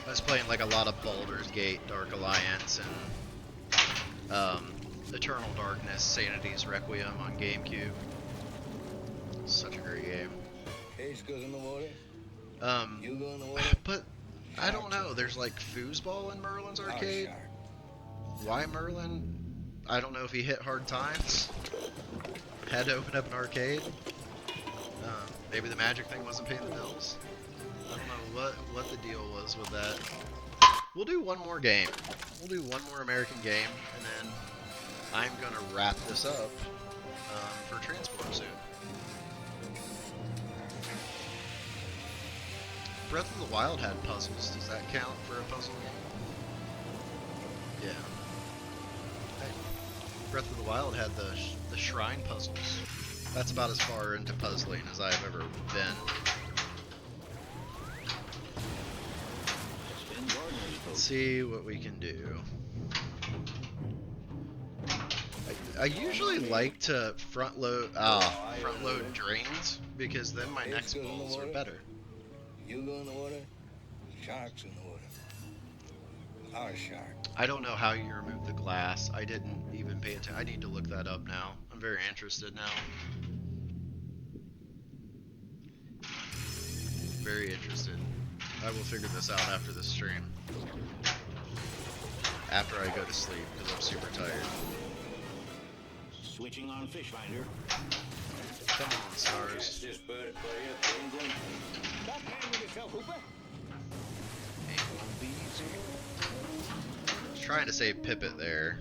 I was playing like a lot of Baldur's Gate, Dark Alliance, and Eternal Darkness, Sanity's Requiem on GameCube. Such a great game.
Cage goes in the water. You go in the water.
But I don't know. There's like foosball in Merlin's arcade. Why Merlin? I don't know if he hit hard times. Had to open up an arcade. Maybe the magic thing wasn't paying the bills. I don't know what the deal was with that. We'll do one more game. We'll do one more American game, and then I'm gonna wrap this up for Transport soon. Breath of the Wild had puzzles. Does that count for a puzzle game? Yeah. Breath of the Wild had the shrine puzzles. That's about as far into puzzling as I've ever been. Let's see what we can do. I usually like to front load drains because then my next balls are better.
You go in the water, sharks in the water. Our shark.
I don't know how you remove the glass. I didn't even pay attention. I need to look that up now. I'm very interested now. Very interested. I will figure this out after the stream. After I go to sleep, because I'm super tired.
Switching on Fish Finder.
Come on, stars.
This bird,
Stop playing with yourself, Hooper.
It won't be easy. I was trying to say Pipit there.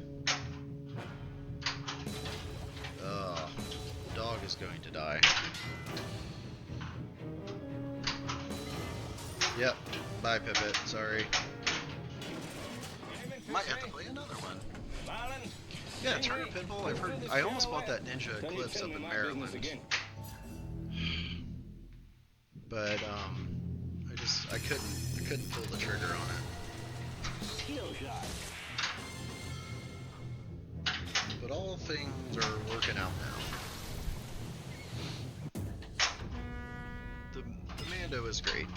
The dog is going to die. Yep. Bye, Pipit. Sorry. Might have to play another one. Yeah, Turner Pinball. I've heard. I almost bought that Ninja Eclipse up in Maryland. But I couldn't pull the trigger on it.
Skill shot.
But all things are working out now. The Mando is great.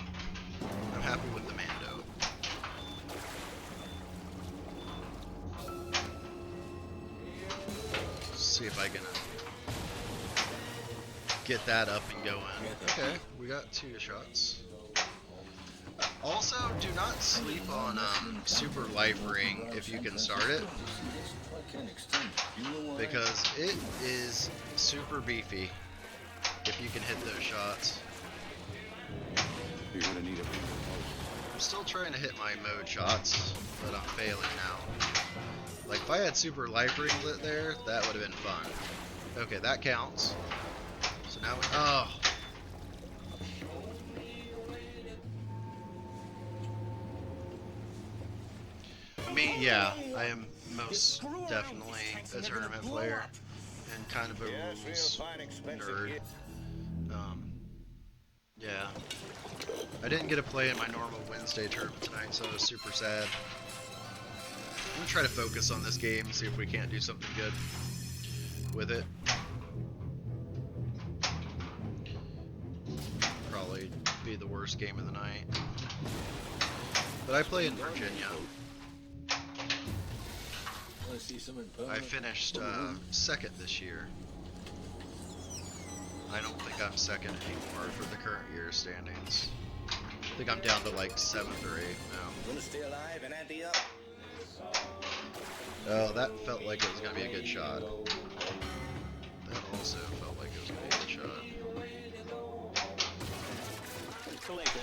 I'm happy with the Mando. See if I can get that up and going. Okay, we got 2 shots. Also, do not sleep on Super Life Ring if you can start it, because it is super beefy if you can hit those shots.
You're gonna need a bigger boat.
I'm still trying to hit my mode shots, but I'm failing now. Like, if I had Super Life Ring lit there, that would have been fun. Okay, that counts. So now we... Oh! Me, yeah, I am most definitely a tournament player and kind of a rules nerd. Yeah. I didn't get to play in my normal Wednesday tournament tonight, so I was super sad. I'm gonna try to focus on this game, see if we can't do something good with it. Probably be the worst game of the night. But I play in Virginia. I finished second this year. I don't think I'm second anymore for the current year standings. I think I'm down to like 7th or 8th now.
Gonna stay alive and ante up.
Oh, that felt like it was gonna be a good shot. That also felt like it was gonna be a good shot.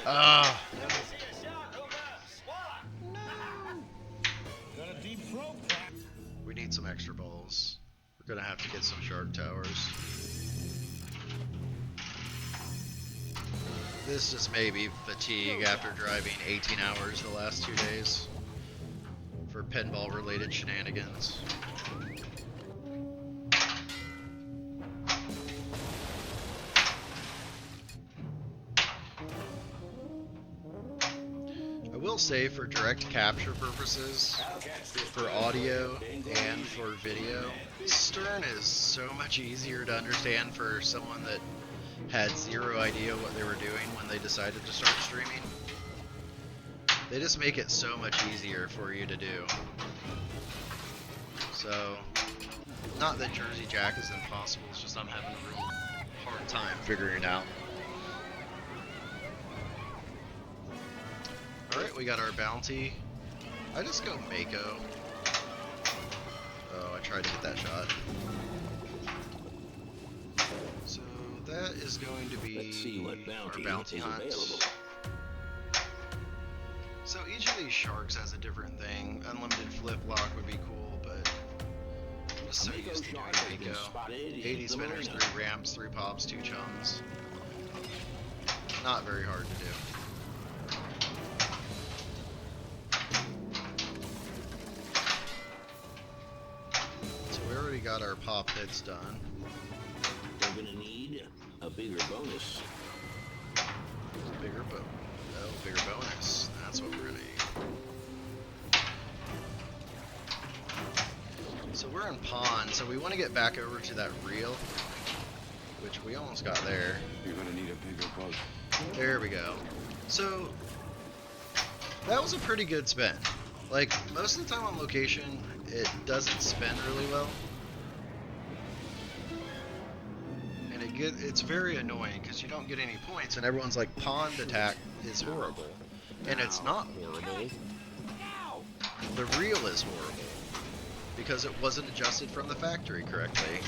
Ah!
Got a deep throat, Pratt.
We need some extra balls. We're gonna have to get some shark towers. This just may be fatigue after driving 18 hours the last 2 days for pinball related shenanigans. I will say, for direct capture purposes, for audio and for video, Stern is so much easier to understand for someone that had zero idea what they were doing when they decided to start streaming. They just make it so much easier for you to do. So, not that Jersey Jack is impossible, it's just I'm having a real hard time figuring it out. Alright, we got our bounty. I just go Mako. Oh, I tried to get that shot. So that is going to be
Let's see what
our
bounty
bounty
is
hunt.
available.
So each of these sharks has a different thing. Unlimited flip lock would be cool, but I'm just so used to doing Mako. 80 spinners, 3 ramps, 3 pops, 2 chums. Not very hard to do. So we already got our pop hits done.
We're gonna need a bigger bonus.
Bigger bigger bonus. That's what we're gonna need. So we're in pond, so we want to get back over to that reel, which we almost got there.
You're gonna need a bigger boat.
There we go. So that was a pretty good spin. Like, most of the time on location, it doesn't spin really well. And it's very annoying because you don't get any points and everyone's like, pond attack is horrible. And it's not horrible. The reel is horrible because it wasn't adjusted from the factory correctly.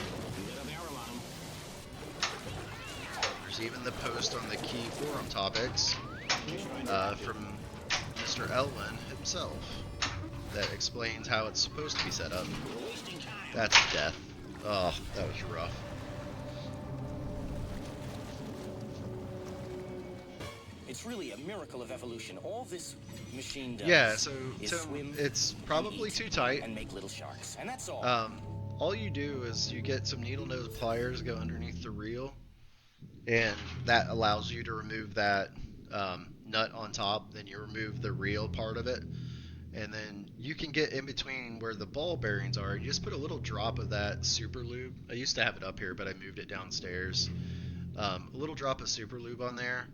There's even the post on the key forum topics from Mr. Elwin himself that explains how it's supposed to be set up. That's death. Oh, that was rough.
It's really a miracle of evolution. All this machine does.
Yeah, so
is
Tim,
swim,
it's probably
eat,
too tight.
and make little sharks, and that's all.
All you do is you get some needle nose pliers, go underneath the reel, and that allows you to remove that nut on top. Then you remove the reel part of it, and then you can get in between where the ball bearings are. You just put a little drop of that super lube. I used to have it up here, but I moved it downstairs. A little drop of super lube on there,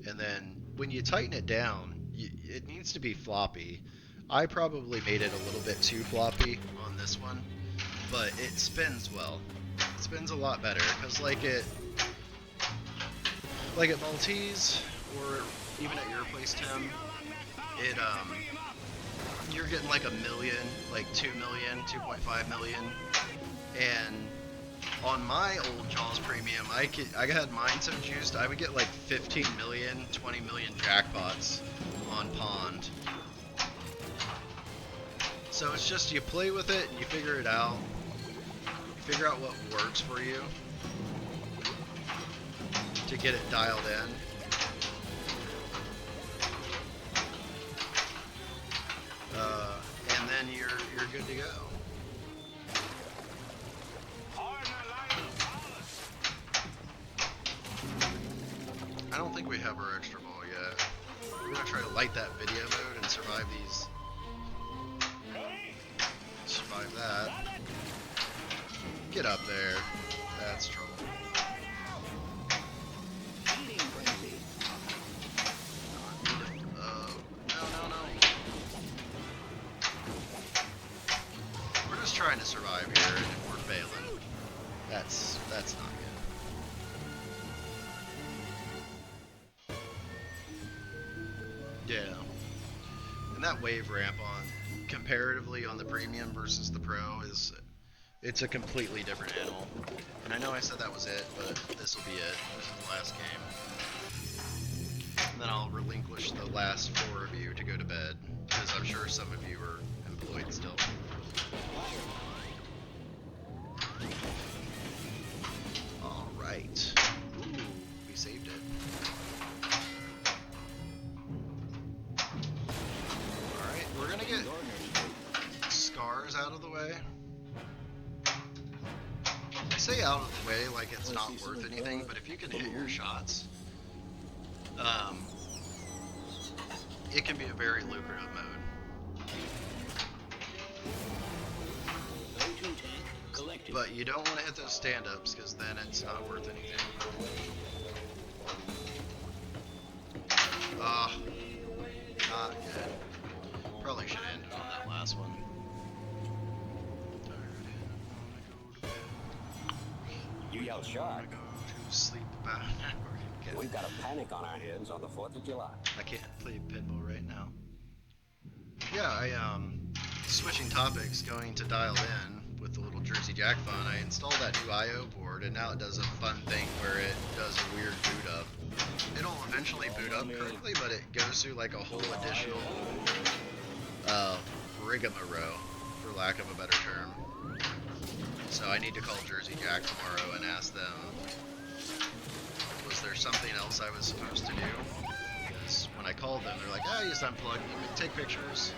and then when you tighten it down, it needs to be floppy. I probably made it a little bit too floppy on this one, but it spins well. It spins a lot better because like at Maltese or even at your place, Tim, it you're getting like 1 million, like 2 million, 2.5 million, and on my old Jaws Premium, I had mine so juiced, I would get like 15 million, 20 million jackpots on Pond. So it's just, you play with it, you figure it out. You figure out what works for you to get it dialed in. And then you're good to go. I don't think we have our extra ball yet. We're gonna try to light that video mode and survive these. Survive that. Get up there. That's trouble. No. We're just trying to survive here, and if we're failing, that's not good. Yeah. And that wave ramp on, comparatively on the premium versus the pro, it's a completely different animal. And I know I said that was it, but this will be it. This is the last game. And then I'll relinquish the last 4 of you to go to bed, because I'm sure some of you are employed still. Alright. Ooh, we saved it. Alright, we're gonna get scars out of the way. I say out of the way like it's not worth anything, but if you can hit your shots, it can be a very lucrative mode. But you don't want to hit those stand-ups, because then it's not worth anything. Not good. Probably should have ended on that last one.
You yell shark.
Go to sleep about an hour.
We've got a panic on our hands on the 4th of July.
I can't play pinball right now. Yeah, switching topics, going to dial in with the little Jersey Jack fun. I installed that new I/O board, and now it does a fun thing where it does a weird boot up. It'll eventually boot up correctly, but it goes through like a whole additional rigmarole, for lack of a better term. So I need to call Jersey Jack tomorrow and ask them, was there something else I was supposed to do? Because when I called them, they're like, oh, just unplug, you can take pictures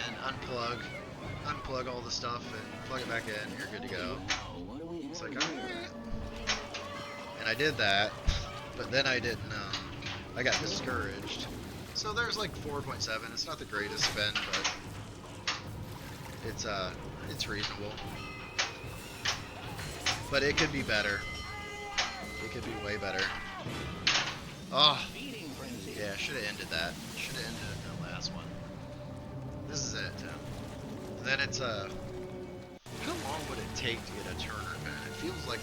and unplug all the stuff and plug it back in, you're good to go. It's like, alright. And I did that, but then I didn't, I got discouraged. So there's like 4.7, it's not the greatest spend, but it's reasonable. But it could be better. It could be way better. Oh, yeah, should have ended that. Should have ended the last one. This is it, Tim. Then it's how long would it take to get a Turner pen? It feels like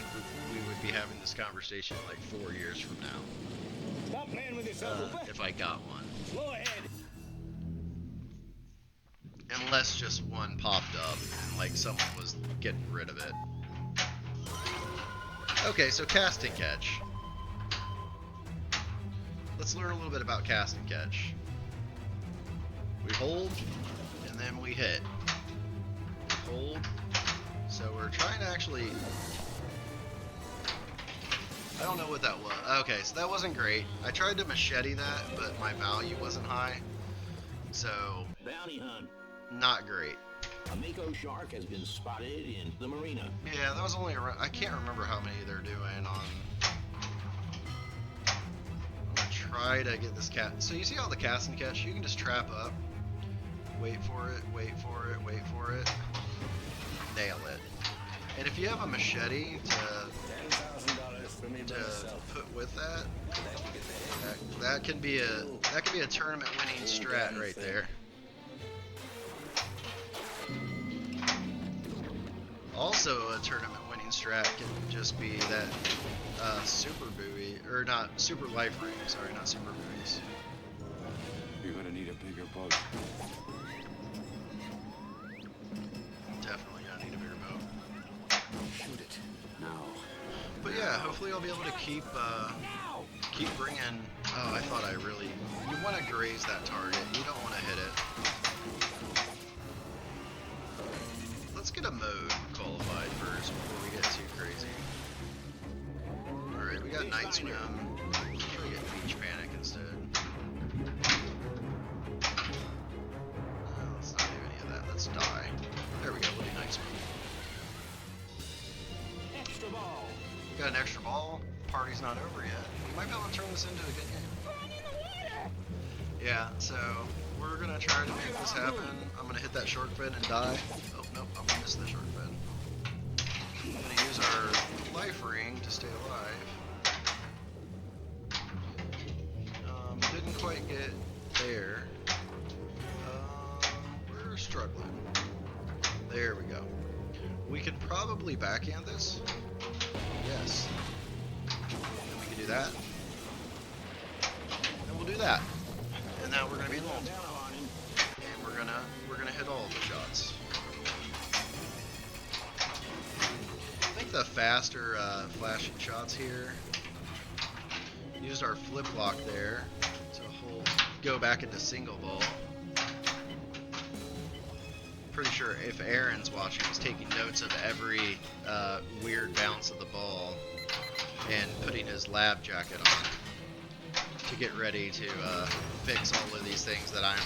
we would be having this conversation like 4 years from now.
Stop playing with yourself.
If I got one.
Go ahead.
Unless just one popped up and like someone was getting rid of it. Okay, so cast and catch. Let's learn a little bit about cast and catch. We hold, and then we hit. We hold. So we're trying to actually... I don't know what that was. Okay, so that wasn't great. I tried to machete that, but my value wasn't high. So...
Bounty hunt.
Not great.
A Mako shark has been spotted in the marina.
Yeah, that was only around... I can't remember how many they're doing on... I'm gonna try to get this cat... So you see all the cast and catch? You can just trap up. Wait for it, wait for it, wait for it. Nail it. And if you have a machete to put with that, that can be a tournament winning strat right there. Also, a tournament winning strat can just be that super buoy, or not, super life ring, sorry, not super buoys.
You're gonna need a bigger boat.
Definitely gonna need a bigger boat.
Shoot it. Now.
But yeah, hopefully I'll be able to keep bringing. Oh, I thought I really. You want to graze that target. You don't want to hit it. Let's get a mode qualified first before we get too crazy. All right, we got Night Swim. Let's try to get Beach Panic instead. No, let's not do any of that. Let's die. There we go. We'll do Night Swim.
Extra ball.
Got an extra ball. Party's not over yet. We might be able to turn this into a good game. Yeah, so we're gonna try to make this happen. I'm gonna hit that shark fin and die. Oh nope, I'm gonna miss the shark fin. I'm gonna use our life ring to stay alive. Didn't quite get there. We're struggling. There we go. We can probably backhand this. Yes. And we can do that. And we'll do that. And now we're gonna be long. And we're gonna hit all the shots. I think the faster flashing shots here. Used our flip lock there to go back into single ball. Pretty sure if Aaron's watching, he's taking notes of every weird bounce of the ball and putting his lab jacket on to get ready to fix all of these things that I'm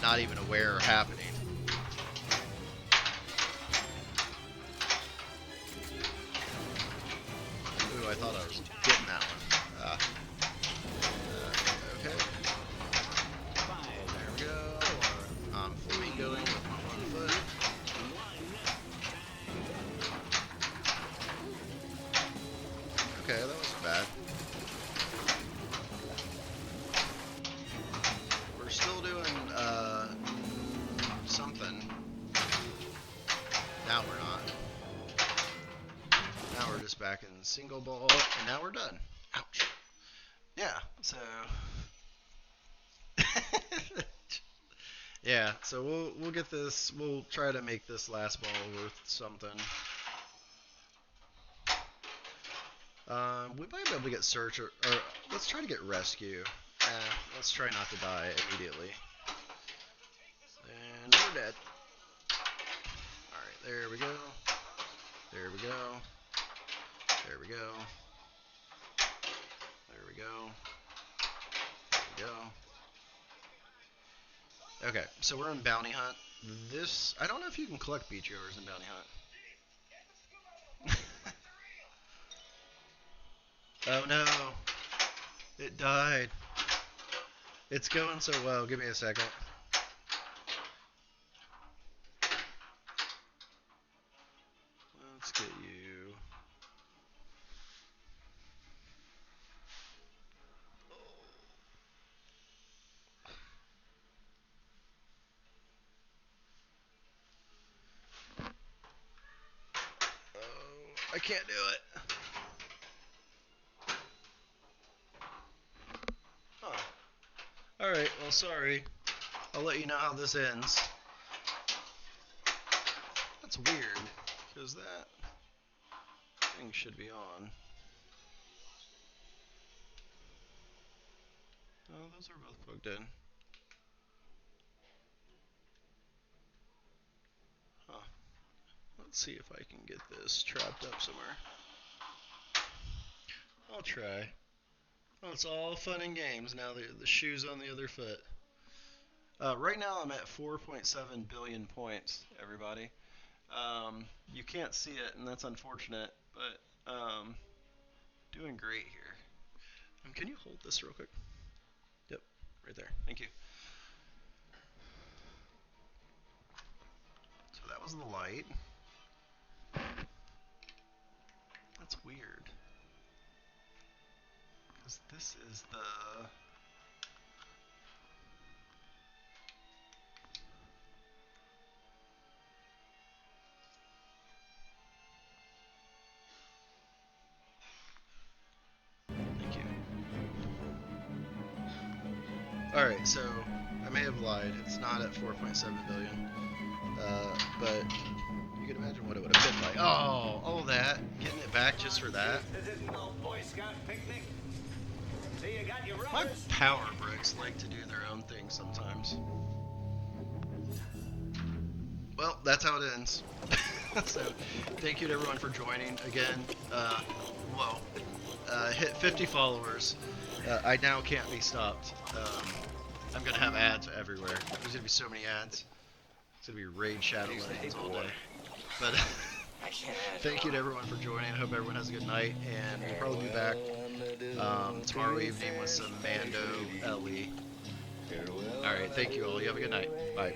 not even aware are happening. Ooh, I thought I was getting that one. Okay. There we go. I'm flamingoing with my one foot. Okay, that wasn't bad. We're still doing something. Now we're not. Now we're just back in single ball, and now we're done. Ouch. Yeah, so yeah, so we'll get this. We'll try to make this last ball worth something. We might be able to get search or let's try to get rescue. Let's try not to die immediately. And we're dead. All right, there we go. There we go. There we go. There we go. There we go. Okay, so we're in Bounty Hunt. This, I don't know if you can collect beachgoers in Bounty Hunt. Oh no. It died. It's going so well. Give me a second. Let's get you. Oh, I can't do it. Huh. Alright, well, sorry. I'll let you know how this ends. That's weird, because that thing should be on. Oh, those are both plugged in. Huh. Let's see if I can get this trapped up somewhere. I'll try. Well, it's all fun and games now. The shoe's on the other foot. Right now I'm at 4.7 billion points, everybody. You can't see it, and that's unfortunate, but doing great here. Can you hold this real quick? Yep, right there. Thank you. So that was the light. That's weird. Because this is the... Alright, so I may have lied. It's not at 4.7 billion. But you can imagine what it would have been like. Oh, all that. Getting it back just for that.
This isn't no Boy Scout picnic. See, you got your
My
rubbers.
power bricks like to do their own thing sometimes. Well, that's how it ends. So, thank you to everyone for joining. Again, hit 50 followers. I now can't be stopped. I'm gonna have ads everywhere. There's gonna be so many ads. It's gonna be Raid Shadow Legends all day. But thank you to everyone for joining. I hope everyone has a good night, and we'll probably be back tomorrow evening with some Mando LE. Alright, thank you all. You have a good night. Bye.